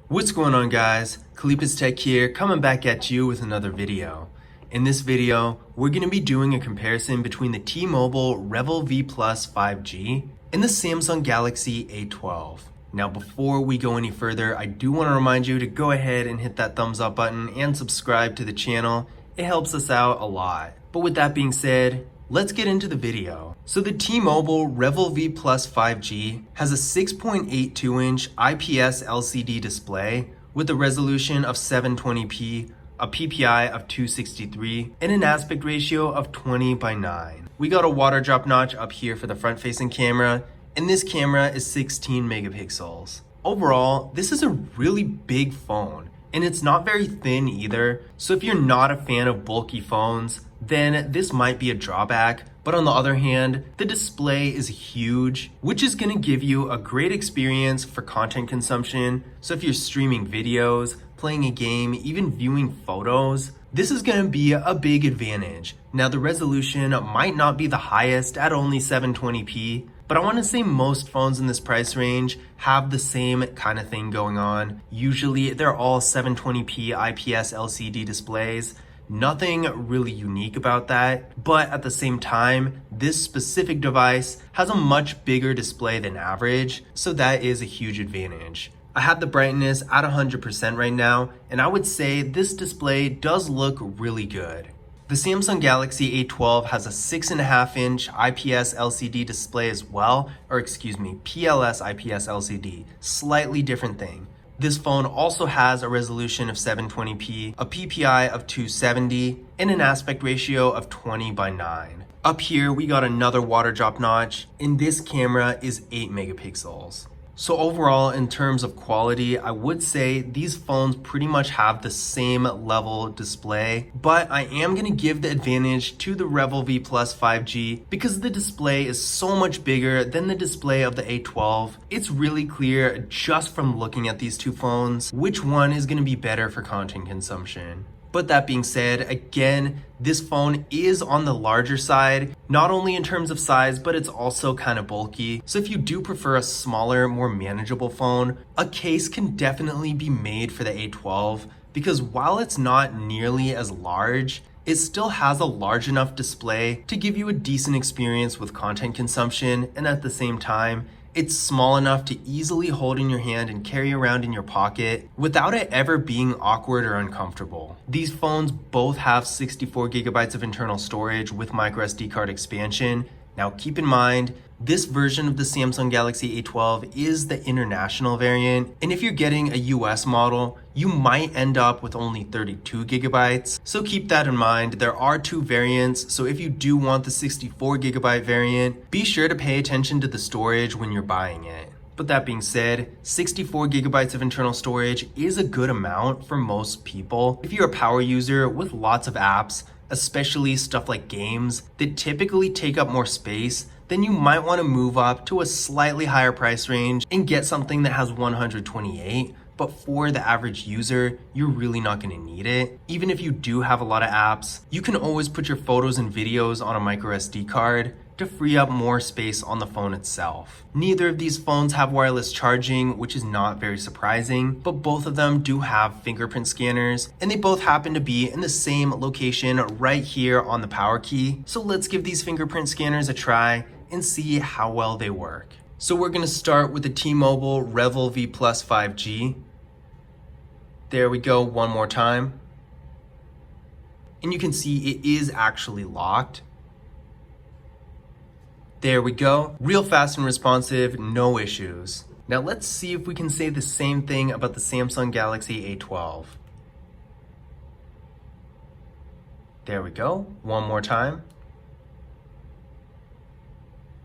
What's going on, guys? Kalipa's Tech here, coming back at you with another video. In this video, we're going to be doing a comparison between the T-Mobile Revvl V Plus 5G and the Samsung Galaxy A12. Now, before we go any further, I do want to remind you to go ahead and hit that thumbs up button and subscribe to the channel. It helps us out a lot. But with that being said, let's get into the video. So the T-Mobile Revvl V Plus 5G has a 6.82-inch IPS LCD display with a resolution of 720p, a PPI of 263, and an aspect ratio of 20:9. We got a water drop notch up here for the front-facing camera, and this camera is 16 megapixels. Overall, this is a really big phone, and it's not very thin either, so if you're not a fan of bulky phones, then this might be a drawback. But on the other hand, the display is huge, which is going to give you a great experience for content consumption. So if you're streaming videos, playing a game, even viewing photos, this is going to be a big advantage. Now, the resolution might not be the highest at only 720p, but I want to say most phones in this price range have the same kind of thing going on. Usually they're all 720p IPS LCD displays. Nothing really unique about that, but at the same time, this specific device has a much bigger display than average, so that is a huge advantage. I have the brightness at 100% right now, and I would say this display does look really good. The Samsung Galaxy A12 has a 6.5-inch IPS LCD display as well, PLS IPS LCD, slightly different thing. This phone also has a resolution of 720p, a PPI of 270, and an aspect ratio of 20:9. Up here, we got another water drop notch, and this camera is 8 megapixels. So overall, in terms of quality, I would say these phones pretty much have the same level display, but I am going to give the advantage to the Revvl V Plus 5G because the display is so much bigger than the display of the A12. It's really clear just from looking at these two phones which one is going to be better for content consumption. But that being said, again, this phone is on the larger side, not only in terms of size, but it's also kind of bulky. So if you do prefer a smaller, more manageable phone, a case can definitely be made for the A12 because while it's not nearly as large, it still has a large enough display to give you a decent experience with content consumption, and at the same time, it's small enough to easily hold in your hand and carry around in your pocket without it ever being awkward or uncomfortable. These phones both have 64 gigabytes of internal storage with microSD card expansion. Now keep in mind, this version of the Samsung Galaxy A12 is the international variant, and if you're getting a US model, you might end up with only 32 gigabytes. So keep that in mind. There are two variants, so if you do want the 64 gigabyte variant, be sure to pay attention to the storage when you're buying it. But that being said, 64 gigabytes of internal storage is a good amount for most people. If you're a power user with lots of apps, especially stuff like games that typically take up more space, then you might want to move up to a slightly higher price range and get something that has 128. But for the average user, you're really not going to need it. Even if you do have a lot of apps, you can always put your photos and videos on a microSD card to free up more space on the phone itself. Neither of these phones have wireless charging, which is not very surprising, but both of them do have fingerprint scanners, and they both happen to be in the same location right here on the power key. So let's give these fingerprint scanners a try and see how well they work. So we're going to start with the T-Mobile Revvl V Plus 5G. There we go, one more time. And you can see it is actually locked. There we go, real fast and responsive, no issues. Now let's see if we can say the same thing about the Samsung Galaxy A12. There we go, one more time.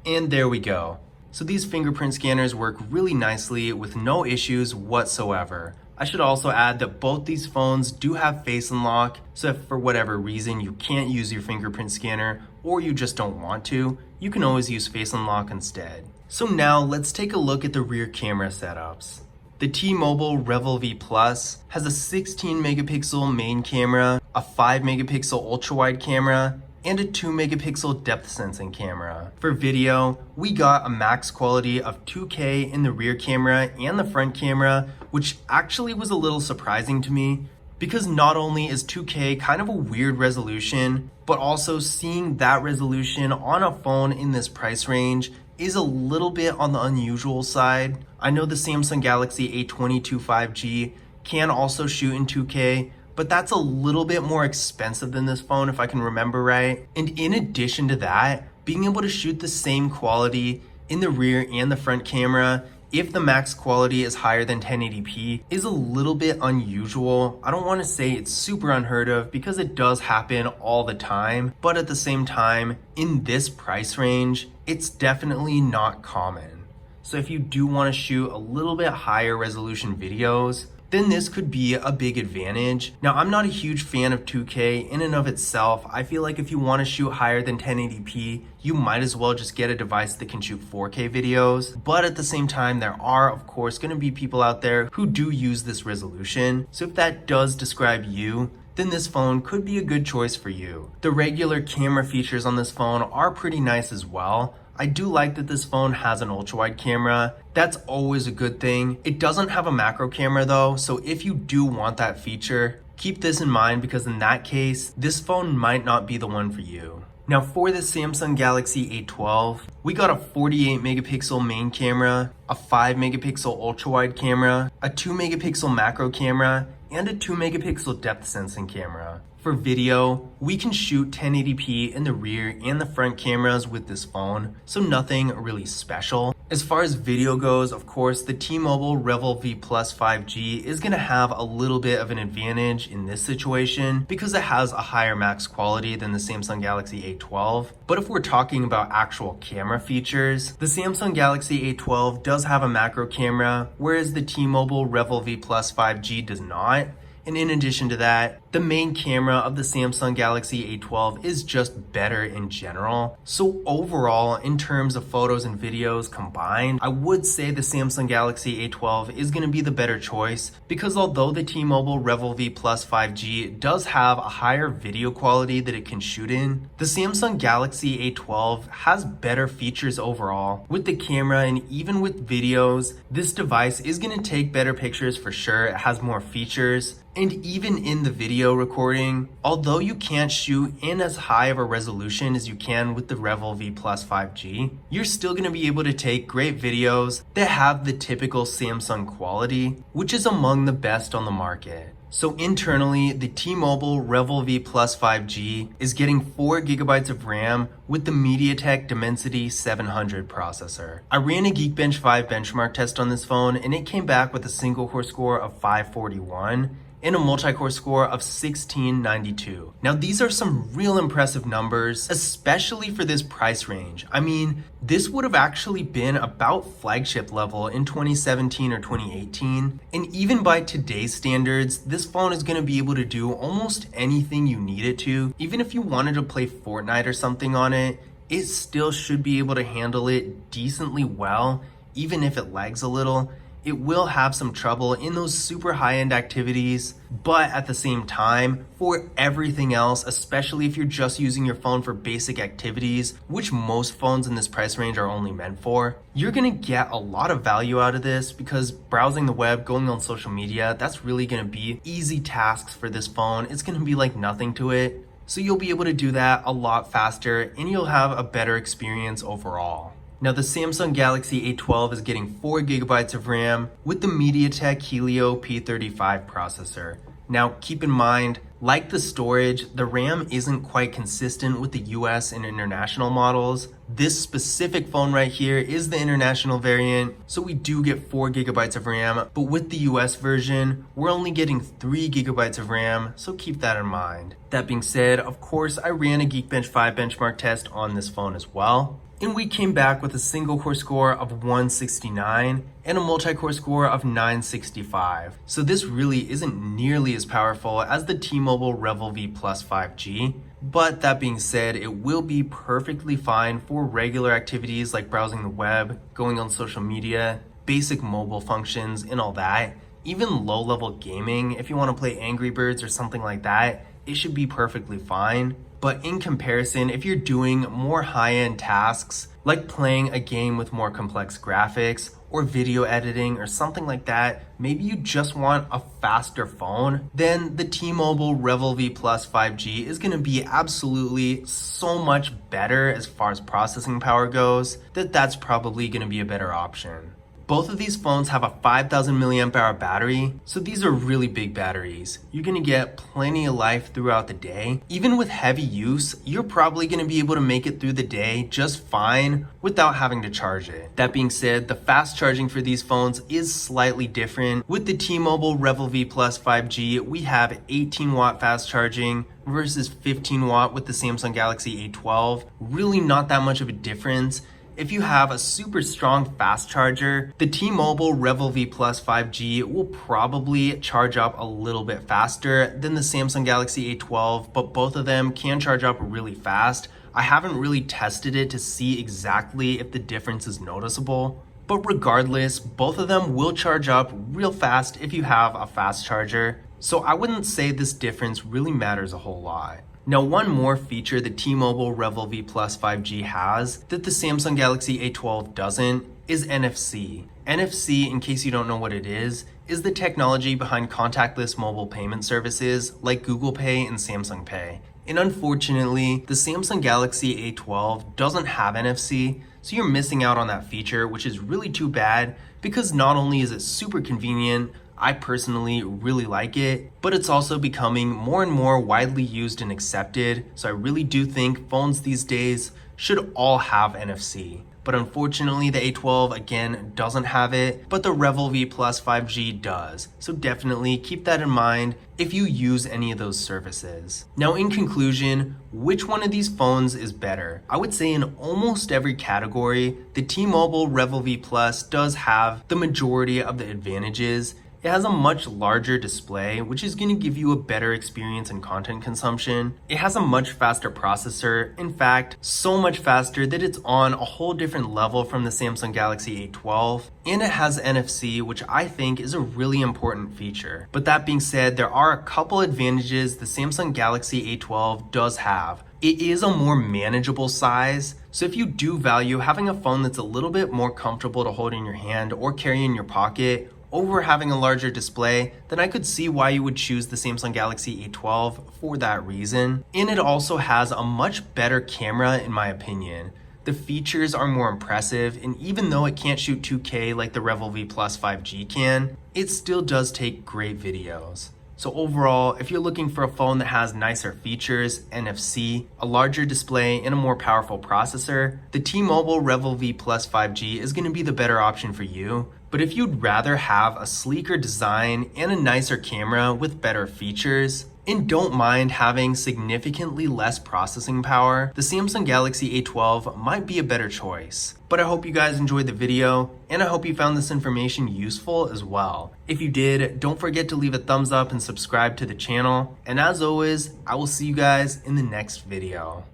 And there we go. So these fingerprint scanners work really nicely with no issues whatsoever. I should also add that both these phones do have face unlock, so if for whatever reason you can't use your fingerprint scanner or you just don't want to, you can always use face unlock instead. So now let's take a look at the rear camera setups. The T-Mobile Revvl V Plus has a 16 megapixel main camera, a 5 megapixel ultra-wide camera, and a 2 megapixel depth sensing camera. For video, we got a max quality of 2K in the rear camera and the front camera which actually was a little surprising to me because not only is 2K kind of a weird resolution, but also seeing that resolution on a phone in this price range is a little bit on the unusual side. I know the Samsung Galaxy A12 5G can also shoot in 2K, but that's a little bit more expensive than this phone if I can remember right. And in addition to that, being able to shoot the same quality in the rear and the front camera if the max quality is higher than 1080p is a little bit unusual. I don't want to say it's super unheard of because it does happen all the time, but at the same time, in this price range, it's definitely not common. So if you do want to shoot a little bit higher resolution videos, then this could be a big advantage. Now, I'm not a huge fan of 2K in and of itself. I feel like if you want to shoot higher than 1080p, you might as well just get a device that can shoot 4K videos. But at the same time, there are, of course, going to be people out there who do use this resolution. So if that does describe you, then this phone could be a good choice for you. The regular camera features on this phone are pretty nice as well. I do like that this phone has an ultra-wide camera. That's always a good thing. It doesn't have a macro camera though, so if you do want that feature, keep this in mind because in that case, this phone might not be the one for you. Now for the Samsung Galaxy A12, we got a 48 megapixel main camera, a 5 megapixel ultra-wide camera, a 2 megapixel macro camera, and a 2 megapixel depth sensing camera. For video, we can shoot 1080p in the rear and the front cameras with this phone, so nothing really special. As far as video goes, of course, the T-Mobile Revvl V Plus 5G is going to have a little bit of an advantage in this situation because it has a higher max quality than the Samsung Galaxy A12. But if we're talking about actual camera features, the Samsung Galaxy A12 does have a macro camera, whereas the T-Mobile Revvl V Plus 5G does not. And in addition to that, the main camera of the Samsung Galaxy A12 is just better in general. So overall, in terms of photos and videos combined, I would say the Samsung Galaxy A12 is going to be the better choice because although the T-Mobile Revvl V Plus 5G does have a higher video quality that it can shoot in, the Samsung Galaxy A12 has better features overall. With the camera and even with videos, this device is going to take better pictures for sure. It has more features. And even in the video recording, although you can't shoot in as high of a resolution as you can with the Revvl V Plus 5G, you're still going to be able to take great videos that have the typical Samsung quality, which is among the best on the market. So internally, the T-Mobile Revvl V Plus 5G is getting 4 gigabytes of RAM with the MediaTek Dimensity 700 processor. I ran a Geekbench 5 benchmark test on this phone and it came back with a single core score of 541 and a multi-core score of 1692. Now these are some real impressive numbers, especially for this price range. I mean, this would have actually been about flagship level in 2017 or 2018. And even by today's standards, this phone is gonna be able to do almost anything you need it to. Even if you wanted to play Fortnite or something on it, it still should be able to handle it decently well, even if it lags a little. It will have some trouble in those super high-end activities, but at the same time, for everything else, especially if you're just using your phone for basic activities, which most phones in this price range are only meant for, you're gonna get a lot of value out of this because browsing the web, going on social media, that's really gonna be easy tasks for this phone. It's gonna be like nothing to it. So you'll be able to do that a lot faster and you'll have a better experience overall. Now the Samsung Galaxy A12 is getting 4 gigabytes of RAM with the MediaTek Helio P35 processor. Now keep in mind, like the storage, the RAM isn't quite consistent with the US and international models. This specific phone right here is the international variant, so we do get 4 gigabytes of RAM, but with the US version, we're only getting 3 gigabytes of RAM, so keep that in mind. That being said, of course, I ran a Geekbench 5 benchmark test on this phone as well. And we came back with a single core score of 169 and a multi-core score of 965. So this really isn't nearly as powerful as the T-Mobile Revvl V Plus 5G. But that being said, it will be perfectly fine for regular activities like browsing the web, going on social media, basic mobile functions and all that. Even low-level gaming, if you want to play Angry Birds or something like that, it should be perfectly fine. But in comparison, if you're doing more high-end tasks, like playing a game with more complex graphics, or video editing or something like that, maybe you just want a faster phone, then the T-Mobile Revvl V Plus 5G is going to be absolutely so much better as far as processing power goes, that's probably going to be a better option. Both of these phones have a 5000 milliamp hour battery, so these are really big batteries. You're gonna get plenty of life throughout the day. Even with heavy use, you're probably gonna be able to make it through the day just fine without having to charge it. That being said, the fast charging for these phones is slightly different. With the T-Mobile Revvl V Plus 5G, we have 18 watt fast charging versus 15 watt with the Samsung Galaxy A12. Really not that much of a difference. If you have a super strong fast charger, the T-Mobile Revvl V Plus 5G will probably charge up a little bit faster than the Samsung Galaxy A12, but both of them can charge up really fast. I haven't really tested it to see exactly if the difference is noticeable, but regardless, both of them will charge up real fast if you have a fast charger. So I wouldn't say this difference really matters a whole lot. Now, one more feature the T-Mobile Revvl V Plus 5G has that the Samsung Galaxy A12 doesn't is NFC. NFC, in case you don't know what it is the technology behind contactless mobile payment services like Google Pay and Samsung Pay. And unfortunately, the Samsung Galaxy A12 doesn't have NFC, so you're missing out on that feature, which is really too bad because not only is it super convenient, I personally really like it, but it's also becoming more and more widely used and accepted, so I really do think phones these days should all have NFC. But unfortunately, the A12 again doesn't have it, but the Revvl V Plus 5G does. So definitely keep that in mind if you use any of those services. Now, in conclusion, which one of these phones is better? I would say in almost every category, the T-Mobile Revvl V Plus does have the majority of the advantages. It has a much larger display, which is going to give you a better experience in content consumption. It has a much faster processor, in fact, so much faster that it's on a whole different level from the Samsung Galaxy A12. And it has NFC, which I think is a really important feature. But that being said, there are a couple advantages the Samsung Galaxy A12 does have. It is a more manageable size, so if you do value having a phone that's a little bit more comfortable to hold in your hand or carry in your pocket, over having a larger display, then I could see why you would choose the Samsung Galaxy A12 for that reason. And it also has a much better camera in my opinion. The features are more impressive, and even though it can't shoot 2K like the Revvl V Plus 5G can, it still does take great videos. So overall, if you're looking for a phone that has nicer features, NFC, a larger display, and a more powerful processor, the T-Mobile Revvl V Plus 5G is going to be the better option for you. But if you'd rather have a sleeker design and a nicer camera with better features, and don't mind having significantly less processing power, the Samsung Galaxy A12 might be a better choice. But I hope you guys enjoyed the video, and I hope you found this information useful as well. If you did, don't forget to leave a thumbs up and subscribe to the channel. And as always, I will see you guys in the next video.